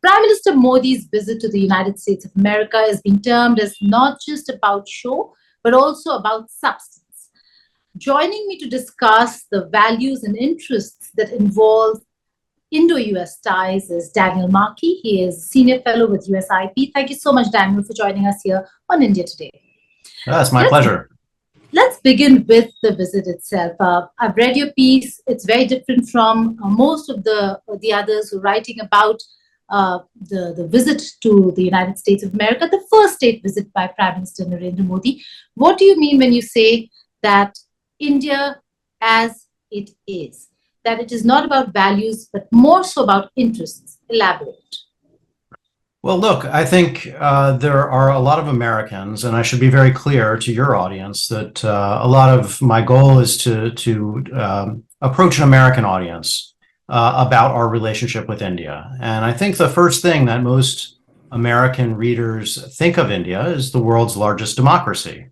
Prime Minister Modi's visit to the United States of America is being termed as not just about show, but also about substance. Joining me to discuss the values and interests that involve Indo-US ties is Daniel Markey. He is Senior Fellow with USIP. Thank you so much, Daniel, for joining us here on India Today. It's my Let's pleasure. Let's begin with the visit itself. I've read your piece. It's very different from most of the others who are writing about the visit to the United States of America, the first state visit by Prime Minister Narendra Modi. What do you mean when you say that India as it is, that it is not about values, but more so about interests? Elaborate. Well, look, I think there are a lot of Americans, and I should be very clear to your audience that a lot of my goal is to approach an American audience about our relationship with India. And I think the first thing that most American readers think of India is the world's largest democracy.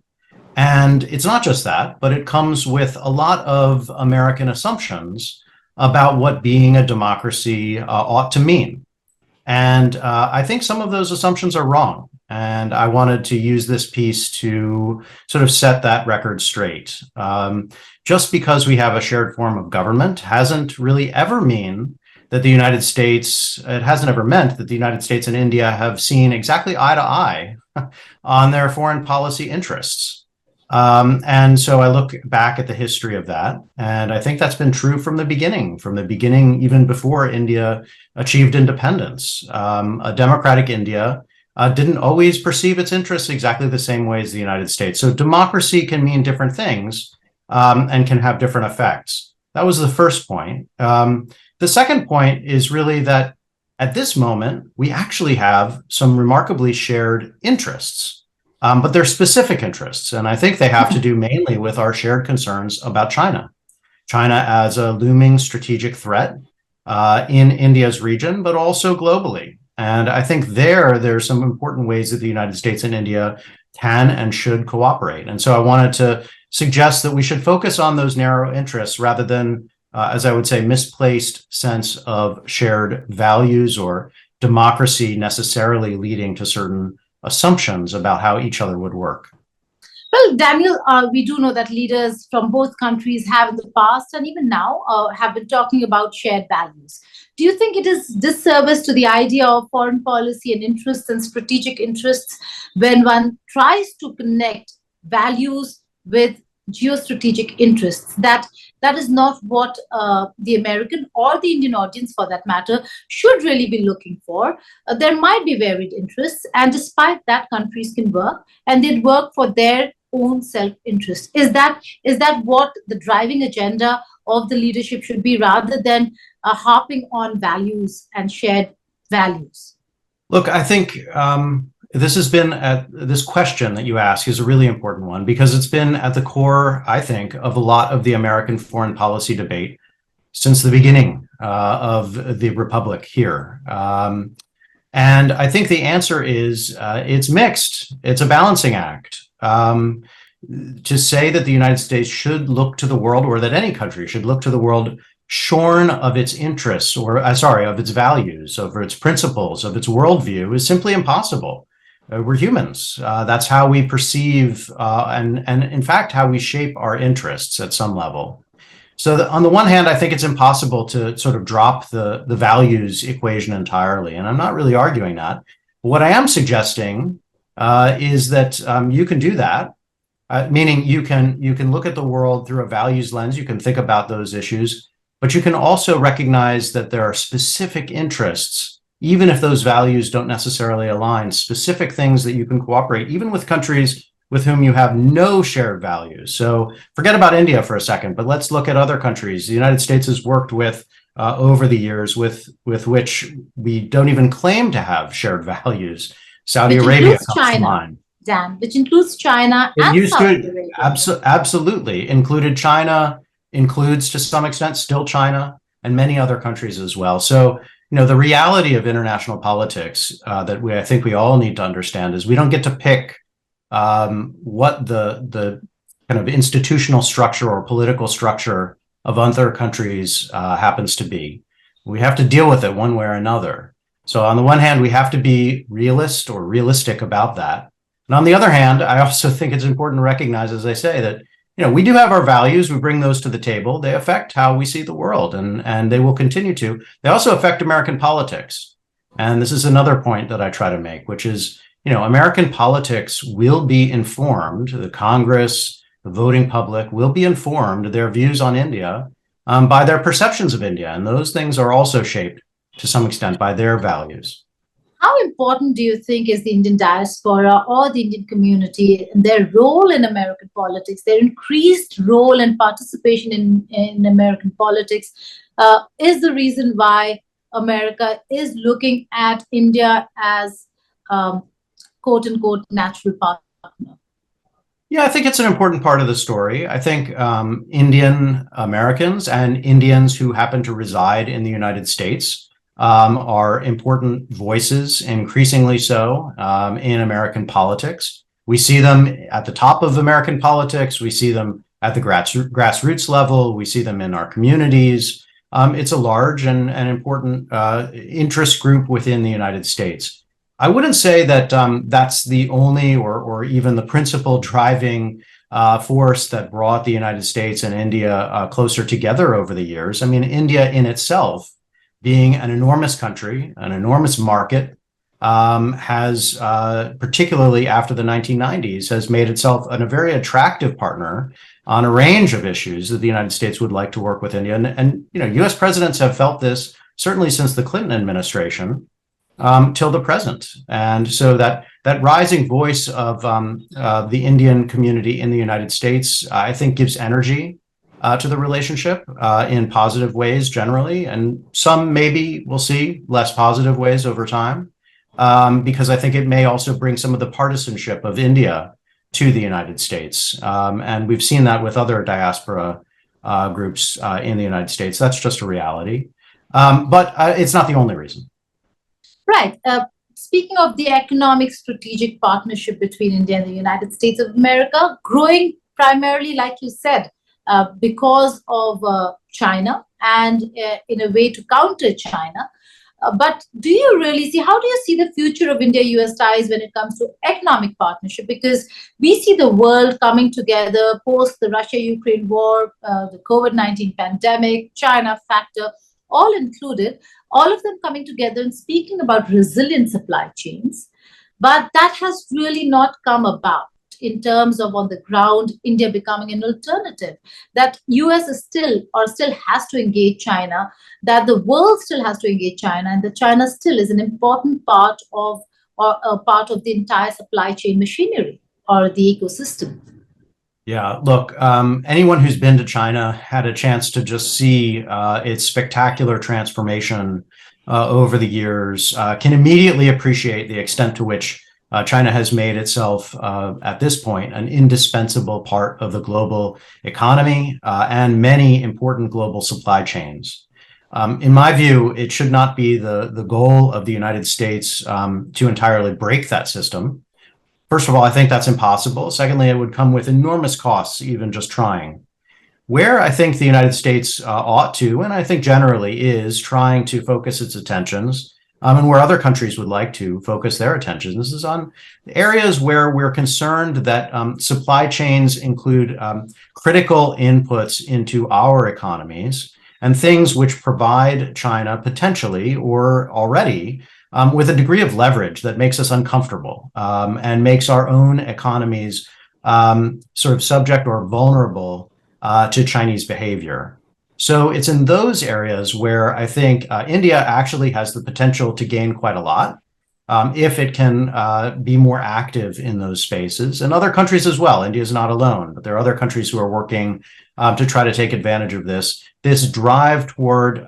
And it's not just that, but it comes with a lot of American assumptions about what being a democracy ought to mean. And I think some of those assumptions are wrong. And I wanted to use this piece to sort of set that record straight. Just because we have a shared form of government hasn't really ever mean that the United States, it hasn't ever meant that the United States and India have seen exactly eye to eye on their foreign policy interests. And so I look back at the history of that, and I think that's been true from the beginning, even before India achieved independence. A democratic India didn't always perceive its interests exactly the same way as the United States. So democracy can mean different things and can have different effects. That was the first point. The second point is really that at this moment, we actually have some remarkably shared interests. But they're specific interests, and I think they have to do mainly with our shared concerns about China. China as a looming strategic threat in India's region, but also globally. And I think there's some important ways that the United States and India can and should cooperate. And so I wanted to suggest that we should focus on those narrow interests rather than, as I would say, misplaced sense of shared values or democracy necessarily leading to certain assumptions about how each other would work. Well, Daniel, we do know that leaders from both countries have in the past and even now have been talking about shared values. Do you think it is disservice to the idea of foreign policy and interests and strategic interests when one tries to connect values with geostrategic interests? That is not what the American or the Indian audience, for that matter, should really be looking for. There might be varied interests, and despite that, countries can work, and they'd work for their own self-interest. Is that what the driving agenda of the leadership should be, rather than harping on values and shared values? Look, I think this question that you ask is a really important one because it's been at the core, I think, of a lot of the American foreign policy debate since the beginning of the Republic here. And I think the answer is it's mixed. It's a balancing act. To say that the United States should look to the world, or that any country should look to the world shorn of its interests, or of its values, of its principles, of its worldview, is simply impossible. We're humans. That's how we perceive and in fact, how we shape our interests at some level. So on the one hand, I think it's impossible to sort of drop the values equation entirely. And I'm not really arguing that. What I am suggesting is that you can do that, meaning you can look at the world through a values lens. You can think about those issues, but you can also recognize that there are specific interests, even if those values don't necessarily align, specific things that you can cooperate, even with countries with whom you have no shared values. So forget about India for a second, but let's look at other countries. The United States has worked with over the years with which we don't even claim to have shared values. Saudi Arabia comes to mind. Dan, which includes China and Saudi Arabia. Absolutely. Included China, includes to some extent still China, and many other countries as well. So, the reality of international politics that I think we all need to understand is we don't get to pick what the kind of institutional structure or political structure of other countries happens to be. We have to deal with it one way or another. So on the one hand, we have to be realistic about that. And on the other hand, I also think it's important to recognize, as I say, that we do have our values. We bring those to the table. They affect how we see the world, and they will continue to. They also affect American politics. And this is another point that I try to make, which is, American politics will be informed. The Congress, the voting public will be informed, their views on India, by their perceptions of India. And those things are also shaped to some extent by their values. How important do you think is the Indian diaspora or the Indian community and their role in American politics, their increased role and participation in American politics is the reason why America is looking at India as quote unquote natural partner? Yeah, I think it's an important part of the story. I think Indian Americans and Indians who happen to reside in the United States are important voices, increasingly so, in American politics. We see them at the top of American politics. We see them at the grassroots level. We see them in our communities. It's a large and important interest group within the United States. I wouldn't say that that's the only or even the principal driving force that brought the United States and India closer together over the years. I mean, India in itself, being an enormous country, an enormous market, has, particularly after the 1990s, has made itself a very attractive partner on a range of issues that the United States would like to work with India. And U.S. presidents have felt this certainly since the Clinton administration till the present. And so that rising voice of the Indian community in the United States, I think, gives energy to the relationship in positive ways generally, and some maybe we'll see less positive ways over time, because I think it may also bring some of the partisanship of India to the United States. And we've seen that with other diaspora groups in the United States. That's just a reality. But it's not the only reason. Right. Speaking of the economic strategic partnership between India and the United States of America, growing primarily, like you said, because of China and in a way to counter China. But do you really see, how do you see the future of India-US ties when it comes to economic partnership? Because we see the world coming together post the Russia-Ukraine war, the COVID-19 pandemic, China factor, all included, all of them coming together and speaking about resilient supply chains. But that has really not come about in terms of on the ground, India becoming an alternative, that US is still has to engage China, that the world still has to engage China, and that China still is an important part of or a part of the entire supply chain machinery or the ecosystem. Yeah, look, anyone who's been to China had a chance to just see its spectacular transformation over the years, can immediately appreciate the extent to which China has made itself, at this point, an indispensable part of the global economy and many important global supply chains. In my view, it should not be the goal of the United States to entirely break that system. First of all, I think that's impossible. Secondly, it would come with enormous costs, even just trying. Where I think the United States ought to, and I think generally is trying to focus its attentions, and where other countries would like to focus their attentions, is on areas where we're concerned that supply chains include critical inputs into our economies and things which provide China potentially or already with a degree of leverage that makes us uncomfortable and makes our own economies sort of subject or vulnerable to Chinese behavior. So it's in those areas where I think India actually has the potential to gain quite a lot if it can be more active in those spaces, and other countries as well. India is not alone, but there are other countries who are working to try to take advantage of this drive toward,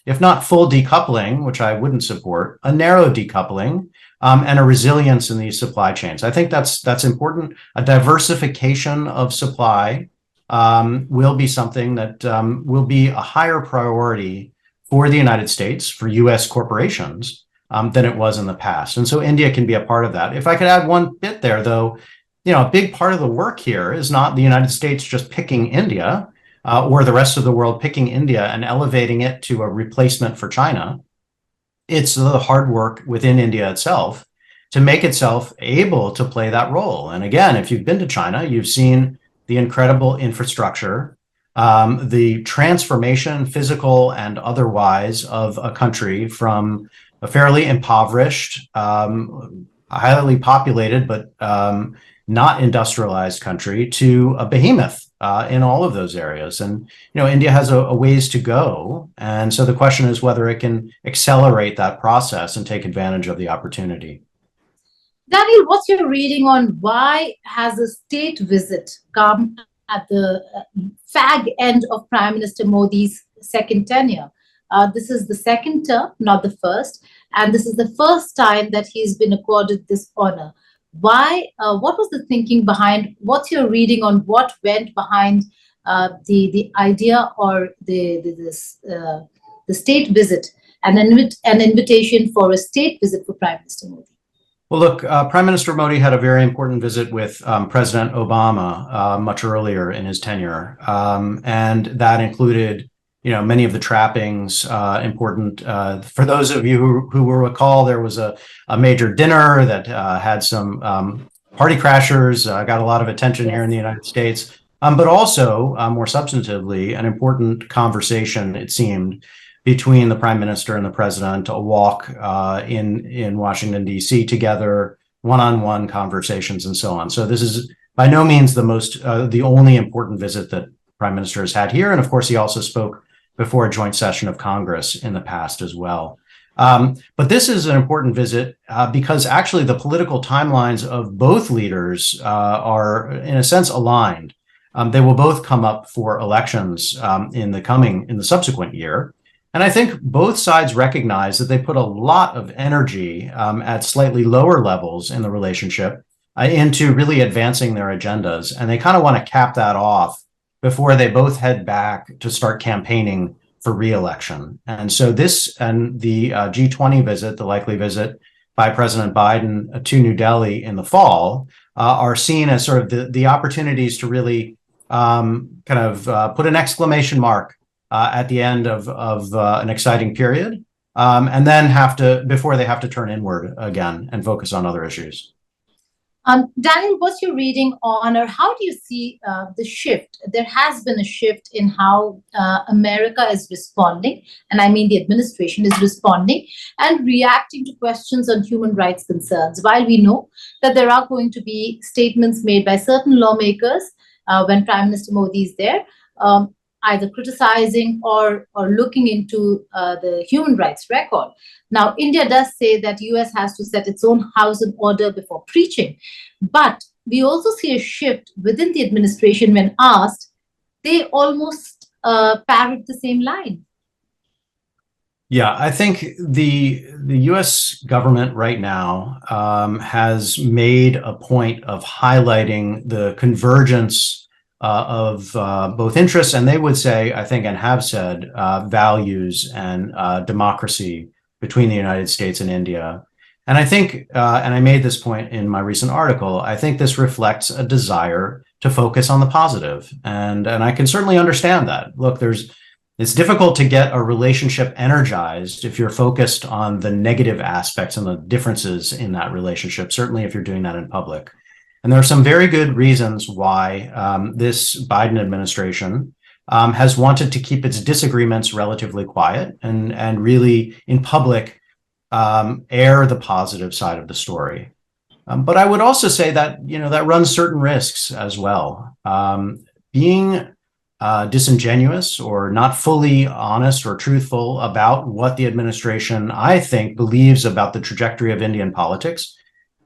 if not full decoupling, which I wouldn't support, a narrow decoupling and a resilience in these supply chains. I think that's important. A diversification of supply will be something that will be a higher priority for the United States, for U.S. corporations, than it was in the past. And so India can be a part of that. If I could add one bit there, though, a big part of the work here is not the United States just picking India or the rest of the world picking India and elevating it to a replacement for China. it's the hard work within India itself to make itself able to play that role. And again, if you've been to China, you've seen the incredible infrastructure, the transformation, physical and otherwise, of a country from a fairly impoverished, highly populated, but not industrialized country to a behemoth in all of those areas. And India has a ways to go. And so the question is whether it can accelerate that process and take advantage of the opportunity. Daniel, what's your reading on why has a state visit come at the fag end of Prime Minister Modi's second tenure? This is the second term, not the first, and this is the first time that he's been accorded this honor. Why? What was the thinking behind? What's your reading on what went behind the idea or the state visit, an invitation for a state visit for Prime Minister Modi? Well, look, Prime Minister Modi had a very important visit with President Obama much earlier in his tenure, and that included, many of the trappings important. For those of you who will recall, there was a major dinner that had some party crashers, got a lot of attention here in the United States, but also, more substantively, an important conversation, it seemed, between the prime minister and the president, a walk in Washington, D.C. together, one-on-one conversations and so on. So this is by no means the only important visit that prime minister has had here. And of course, he also spoke before a joint session of Congress in the past as well. But this is an important visit because actually the political timelines of both leaders are in a sense aligned. They will both come up for elections in the subsequent year. And I think both sides recognize that they put a lot of energy at slightly lower levels in the relationship into really advancing their agendas. And they kind of want to cap that off before they both head back to start campaigning for re-election. And so this and the G20 visit, the likely visit by President Biden to New Delhi in the fall, are seen as sort of the opportunities to really put an exclamation mark at the end of an exciting period, and then before they have to turn inward again and focus on other issues. Daniel, what's your reading on, or how do you see the shift? There has been a shift in how America is responding, and I mean the administration is responding and reacting to questions on human rights concerns. While we know that there are going to be statements made by certain lawmakers when Prime Minister Modi is there, either criticizing or looking into the human rights record. Now, India does say that US has to set its own house in order before preaching. But we also see a shift within the administration when asked, they almost parrot the same line. Yeah, I think the US government right now has made a point of highlighting the convergence of both interests, and they would say, I think, and have said, values and democracy between the United States and India. And I think, and I made this point in my recent article, I think this reflects a desire to focus on the positive. And I can certainly understand that. Look, it's difficult to get a relationship energized if you're focused on the negative aspects and the differences in that relationship, certainly if you're doing that in public. And there are some very good reasons why this Biden administration has wanted to keep its disagreements relatively quiet and really in public air the positive side of the story. But I would also say that, that runs certain risks as well. Being disingenuous or not fully honest or truthful about what the administration, I think, believes about the trajectory of Indian politics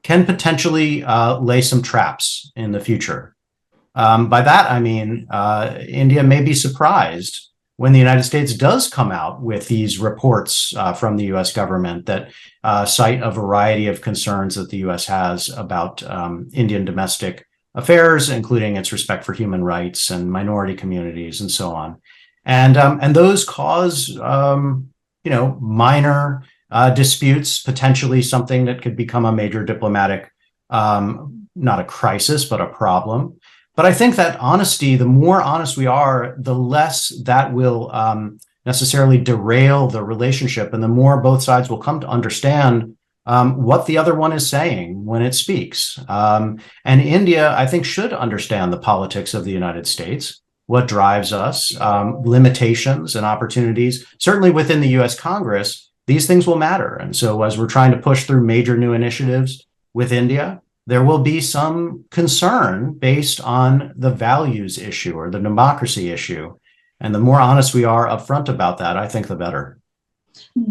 can potentially lay some traps in the future. By that, I mean, India may be surprised when the United States does come out with these reports from the US government that cite a variety of concerns that the US has about Indian domestic affairs, including its respect for human rights and minority communities and so on. And those cause, minor disputes, potentially something that could become a major diplomatic, not a crisis, but a problem. But I think that honesty, the more honest we are, the less that will necessarily derail the relationship, and the more both sides will come to understand what the other one is saying when it speaks. And India, I think, should understand the politics of the United States, what drives us, limitations and opportunities. Certainly within the US Congress, these things will matter. And so as we're trying to push through major new initiatives with India, there will be some concern based on the values issue or the democracy issue. And the more honest we are upfront about that, I think the better.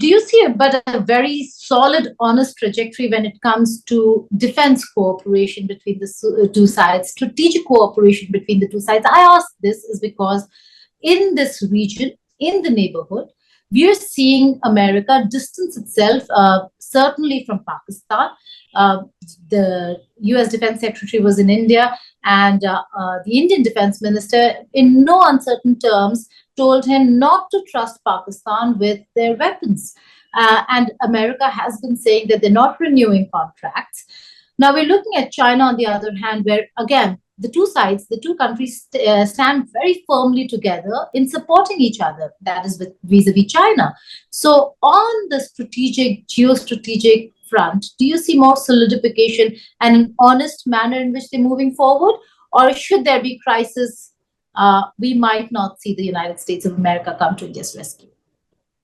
Do you see a very solid, honest trajectory when it comes to defense cooperation between the two sides, strategic cooperation between the two sides? I ask this is because in this region, in the neighborhood, we are seeing America distance itself, certainly from Pakistan. The US Defense Secretary was in India, and the Indian Defense Minister, in no uncertain terms, told him not to trust Pakistan with their weapons. And America has been saying that they're not renewing contracts. Now we're looking at China, on the other hand, where, again, the two sides, the two countries stand very firmly together in supporting each other, that is vis-a-vis China. So on the geostrategic front, do you see more solidification and an honest manner in which they're moving forward? Or should there be crisis, we might not see the United States of America come to India's rescue?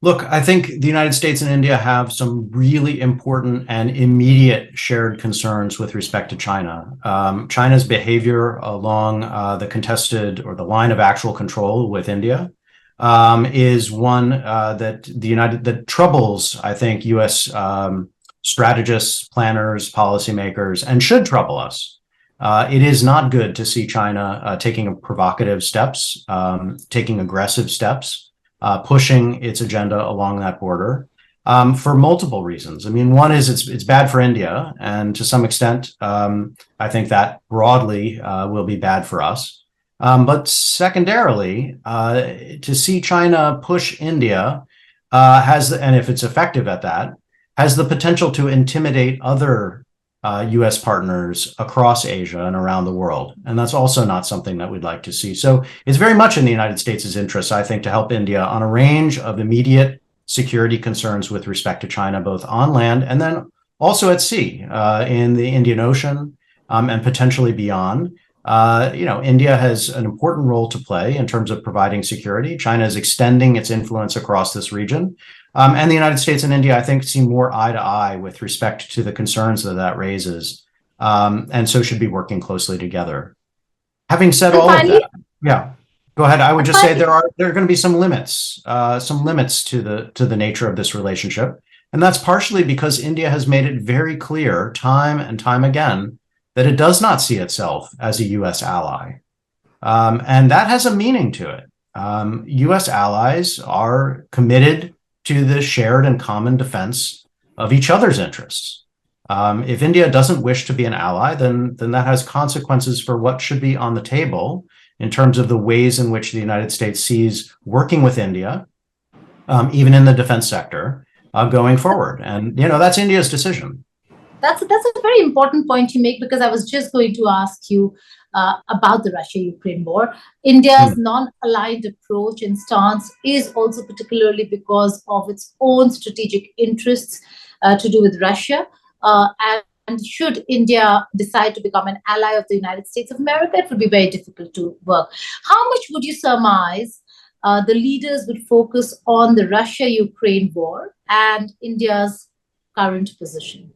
Look, I think the United States and India have some really important and immediate shared concerns with respect to China. China's behavior along the contested or the line of actual control with India is one that troubles, I think, U.S. Strategists, planners, policymakers, and should trouble us. It is not good to see China taking provocative steps, taking aggressive steps, pushing its agenda along that border for multiple reasons. I mean, one is it's bad for India, and to some extent, I think that broadly will be bad for us. But secondarily, to see China push India and if it's effective at that, has the potential to intimidate other U.S. partners across Asia and around the world. And that's also not something that we'd like to see. So it's very much in the United States' interest, I think, to help India on a range of immediate security concerns with respect to China, both on land and then also at sea, in the Indian Ocean, and potentially beyond. India has an important role to play in terms of providing security. China is extending its influence across this region. And the United States and India, I think, see more eye to eye with respect to the concerns that raises, and so should be working closely together. Having said all of that, yeah, go ahead. I would just say there are going to be some limits to the nature of this relationship, and that's partially because India has made it very clear time and time again that it does not see itself as a U.S. ally, and that has a meaning to it. U.S. allies are committed to the shared and common defense of each other's interests. If India doesn't wish to be an ally, then that has consequences for what should be on the table in terms of the ways in which the United States sees working with India, even in the defense sector, going forward. And, that's India's decision. That's a very important point you make, because I was just going to ask you about the Russia-Ukraine war. India's non-aligned approach and stance is also particularly because of its own strategic interests to do with Russia. And should India decide to become an ally of the United States of America, it would be very difficult to work. How much would you surmise the leaders would focus on the Russia-Ukraine war and India's current position?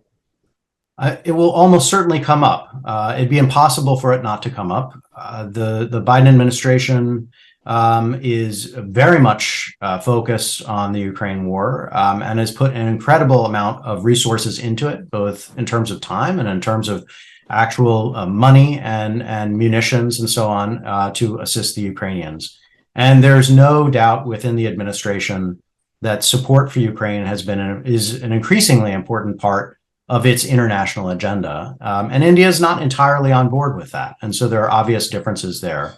It will almost certainly come up. It'd be impossible for it not to come up. The Biden administration is very much focused on the Ukraine war and has put an incredible amount of resources into it, both in terms of time and in terms of actual money and munitions and so on to assist the Ukrainians. And there's no doubt within the administration that support for Ukraine is an increasingly important part of its international agenda. And India is not entirely on board with that. And so there are obvious differences there.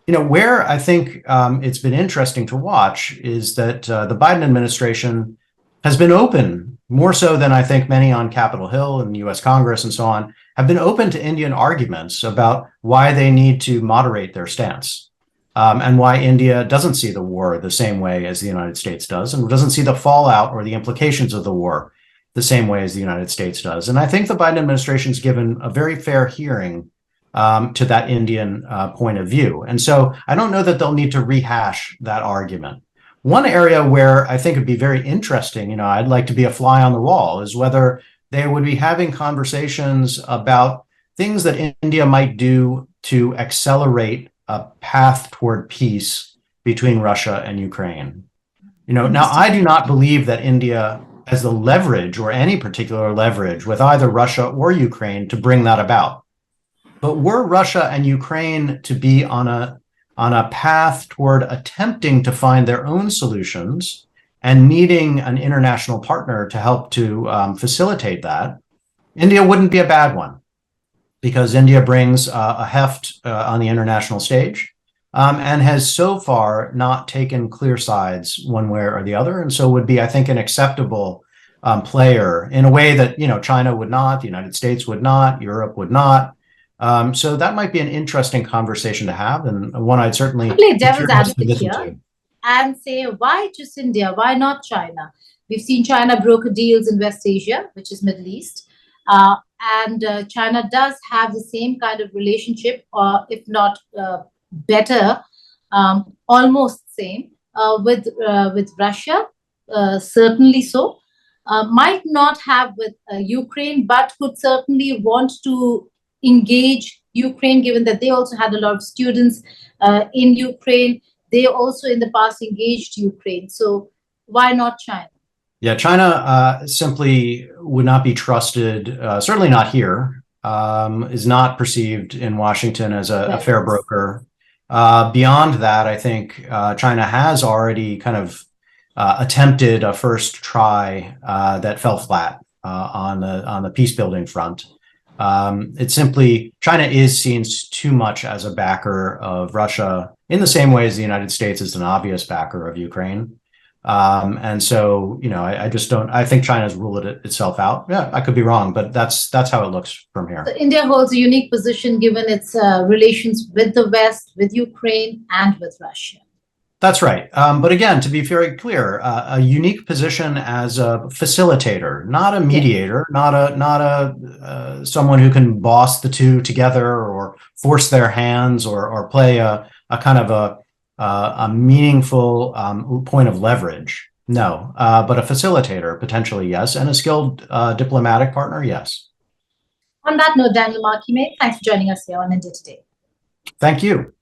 Where I think it's been interesting to watch is that the Biden administration has been open, more so than I think many on Capitol Hill and the US Congress and so on, have been open to Indian arguments about why they need to moderate their stance. and why India doesn't see the war the same way as the United States does, and doesn't see the fallout or the implications of the war the same way as the United States does. And I think the Biden administration's given a very fair hearing to that Indian point of view. And so I don't know that they'll need to rehash that argument. One area where I think it'd be very interesting, I'd like to be a fly on the wall, is whether they would be having conversations about things that India might do to accelerate a path toward peace between Russia and Ukraine. Now I do not believe that India has the leverage or any particular leverage with either Russia or Ukraine to bring that about. But were Russia and Ukraine to be on a path toward attempting to find their own solutions and needing an international partner to help to facilitate that, India wouldn't be a bad one, because India brings a heft on the international stage and has so far not taken clear sides one way or the other, and so would be, I think, an acceptable player in a way that China would not, the United States would not, Europe would not. So that might be an interesting conversation to have, and one I'd certainly play devil's advocate listen here to. and say, why just India? Why not China? We've seen China broker deals in West Asia, which is Middle East. And China does have the same kind of relationship, or if not better, almost same, with Russia, certainly so. Might not have with Ukraine, but could certainly want to engage Ukraine, given that they also had a lot of students in Ukraine. They also in the past engaged Ukraine. So why not China? Yeah, China simply would not be trusted, certainly not here, is not perceived in Washington as a fair broker. Beyond that, I think China has already kind of attempted a first try that fell flat on the peace building front. It's simply, China is seen too much as a backer of Russia in the same way as the United States is an obvious backer of Ukraine. And so, I just don't, I think China's ruled itself out. Yeah, I could be wrong, but that's how it looks from here. So India holds a unique position given its relations with the West, with Ukraine, and with Russia. That's right. But again, to be very clear, a unique position as a facilitator, not a mediator, not a someone who can boss the two together or force their hands or play a kind of a meaningful point of leverage. No, but a facilitator, potentially, yes, and a skilled diplomatic partner, yes. On that note, Daniel Markey, thanks for joining us here on India Today. Thank you.